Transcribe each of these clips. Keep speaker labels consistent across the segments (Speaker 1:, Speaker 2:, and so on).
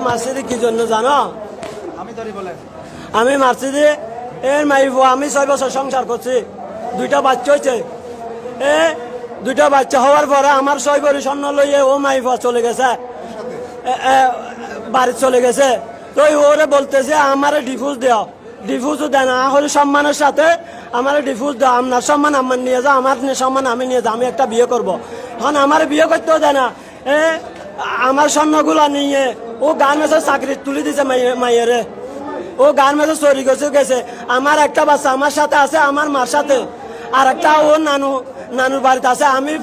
Speaker 1: মারছি কি জন্য জানো? আমি মারছি যে এর মাইফো আমি 6 বছর সংসার করছি, 2টা বাচ্চা হয়েছে। দুইটা বাচ্চা হওয়ার পরে আমার 6 ভরি স্বর্ণ লইয়ে ও মাইফা চলে গেছে, বাড়ি চলে গেছে। তো ওরে বলতেছে আমার ডিভোর্স দেওয়া, ডিভোর্সও দেয় না, হলে সম্মানের সাথে আমার ডিভোর্স দেওয়া, আপনার সম্মান আমার নিয়ে যাও, আমার সম্মান আমি নিয়ে যাও, আমি একটা বিয়ে করবো। এখন আমার বিয়ে করতেও দেয় না, আমার স্বর্ণগুলো নিয়ে ও গার্মেন্টসের চাকরি তুলে দিছে মাইয়েরে, ও গার্মেন্টসে চুরি গেছে। আমার একটা বাচ্চা আমার সাথে আছে, আমার মার সাথে, আর একটা ও নানুর বাড়িতে আছে। আমি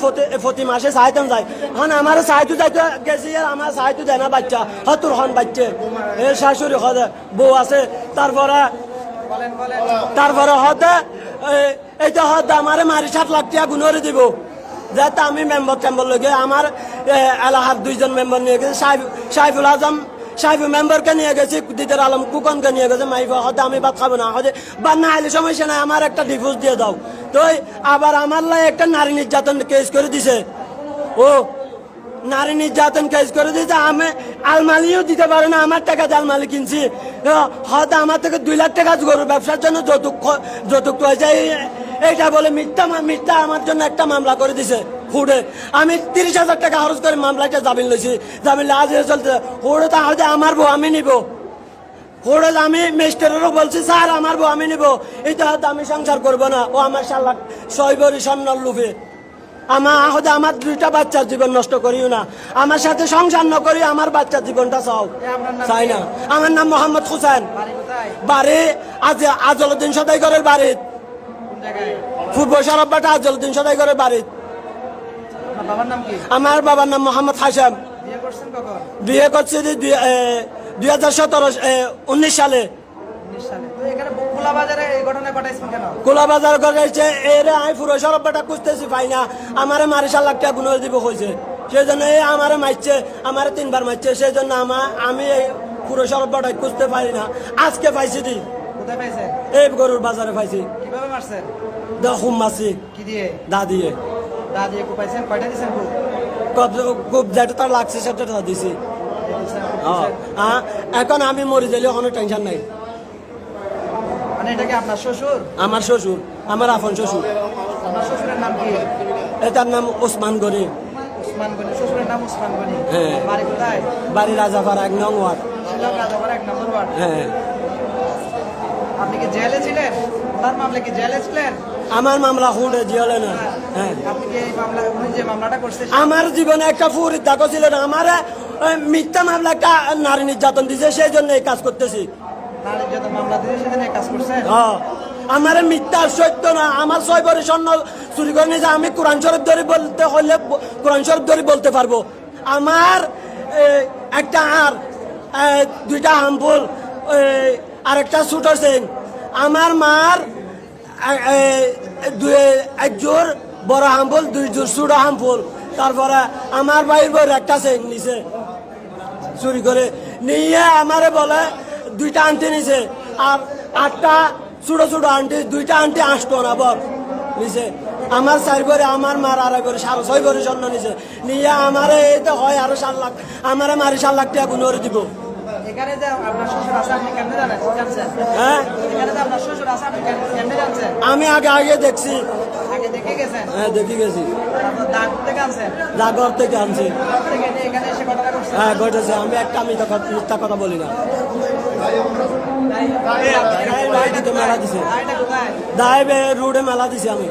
Speaker 1: প্রতি মাসে চাইতাম যাই, এখন আমার চাইতে যাইতে গেছি, আমার চাইতে দেয় না বাচ্চা, হতুর হন বাচ্চা, এর শাশুড়ি হতে বউ আছে। তারপরে হতে এইটা হতে আমার মারি 7 লাখ টাকা গুণরে দিব, যাতে আমি মেম্বার টেম্বার লগে আমার এলাহার 2জন মেম্বার নিয়ে গেছে, সাইফুল আজম সাইফুল মেম্বারকে নিয়ে গেছি, দিদার আলম কুকনকে নিয়ে গেছে। মাইফা হতে আমি ভাত খাবো না, হতে বাদ না আইলে সমস্যা নাই, আমার একটা ডিভোর্স দিয়ে দাও। তো আবার আমার লাই একটা নারী নির্যাতন কেস করে দিছে, ও নারী নির্যাতন কেস করে দিয়েছে। আমি আলমালিও দিতে পারে না, আমার টাকা দিয়ে আলমালি কিনছি। হয়তো আমার থেকে 2 লাখ টাকা গরুর ব্যবসার জন্য যৌতুক হয়েছে, এইটা বলে মিথ্যা আমার জন্য একটা মামলা করে দিছে হুড়ে। আমি 30,000 টাকা খরচ করে মামলাটা জামিন লইছি, জামিন আজ চলতে হুড়ে। তাহলে আমার বউ আমি নিব, হুড়ে আমি মিস্টারেরও বলছি স্যার আমার বউ আমি নিব, এটা হয়তো আমি সংসার করবো না। ও আমার 6 ভরি স্বর্ণর লোভে আমার 2টা বাচ্চার জীবন নষ্ট করিও না, আমার সাথে সংসার ন করি, আমার বাচ্চার জীবনটা চাই না। আমার নাম মোহাম্মদ হুসেন, বাড়ি আজলউদ্দিন সদাইগরের বাড়ি, পূর্ব সরববাটা আজলউদ্দিন সদাইগরের বাড়ি। আমার বাবার নাম মোহাম্মদ হাশেম। বিয়ে করছি 2019 সালে। কোলাবাজার ঘটাইছে, এর আমি পুরো সরববাটা খুঁজতেছি পাই না, আমার মারি 7 লাখ টাকা গুণ দিব হয়েছে। সেই জন্য আমার মারছে, আমার 3 বার মারছে। সেই জন্য আমি এই পুরো সরববাটা খুঁজতে পারি না। আজকে পাইছি দি, এই গরুর বাজারে পাইছি। খুব মারছি দা দিয়ে, খুব যেটা তার লাগছে সেটা দিছি। এখন আমি মরে গেলে কোনো টেনশন নাই।
Speaker 2: আপনার শ্বশুর?
Speaker 1: আমার শ্বশুর, আমার আপন শ্বশুর।
Speaker 2: আপনার শ্বশুরের নাম কি?
Speaker 1: এটার নাম ওসমান গনি।
Speaker 2: শ্বশুরের নাম ওসমান গনি।
Speaker 1: হ্যাঁ।
Speaker 2: বাড়ি কোথায়?
Speaker 1: বাড়ি রাজাপাড়া 1 নং ওয়ার্ড।
Speaker 2: রাজাপাড়া 1 নম্বর ওয়ার্ড।
Speaker 1: হ্যাঁ।
Speaker 2: আপনি কি জেলে ছিলেন? ওনার মামলা কি জেলে ছিলেন?
Speaker 1: আমার মামলা হুড়ে জেলে না। হ্যাঁ।
Speaker 2: আপনি কি এই মামলা, উনি যে মামলাটা করছেন,
Speaker 1: আমার জীবনে একটা ফুরির দাগ ছিল না, আমার মিথ্যা মামলা একটা নারী নির্যাতন দিছে, সেই জন্য এই কাজ করতেছি।
Speaker 2: নারী নির্যাতন মামলা দিয়ে সেদিন এই কাজ করছেন?
Speaker 1: আমার মিথ্যা সত্য না, আমার 6 ভরি স্বর্ণ চুরি করে নিয়েছে। আমি কোরআন শরীফ ধরে বলতে হলে কোরআন শরীফ ধরে বলতে পারবো। আমার একটা আর 2টা হামফুল, আর একটা ছোট চেন। আমার মার 1 জোর বড় হামফুল, 2 জোর ছোট হামফুল। তারপরে আমার ভাইয়ের বউর একটা চেন নিছে চুরি করে নিয়ে, আমারে বলে 2টা আন্টি নিছে, আর 8টা ছোট ছোট আন্টি, 2টা আন্টি 8 টন আবার নিছে। আমার 4 ভরি, আমার মার 2.5 ভরি, 6.5 ভরি স্বর্ণ নিছে নিয়ে আমারে এইটা হয় আরো 7 লাখ, আমারে মারি 7 লাখ টাকা গুণরে দিব।
Speaker 2: এখানে যে আপনার শ্বশুর আছে আপনি কেমনে জানছেন?
Speaker 1: হ্যাঁ,
Speaker 2: এখানে যে আপনার শ্বশুর আছে আপনি কেমনে জানছেন?
Speaker 1: আমি আগে দেখছি।
Speaker 2: আগে দেখে গেছেন?
Speaker 1: হ্যাঁ, দেখে গেছি।
Speaker 2: দাগর থেকে আনছেন?
Speaker 1: দাগর থেকে আনছি।
Speaker 2: এখানে এসে ঘটনা করছেন?
Speaker 1: হ্যাঁ, ঘটেছে। আমি একটা মিথ্যা কথা বলি না। মেলা দিছে, দায় রোডে মেলা দিছে আমি।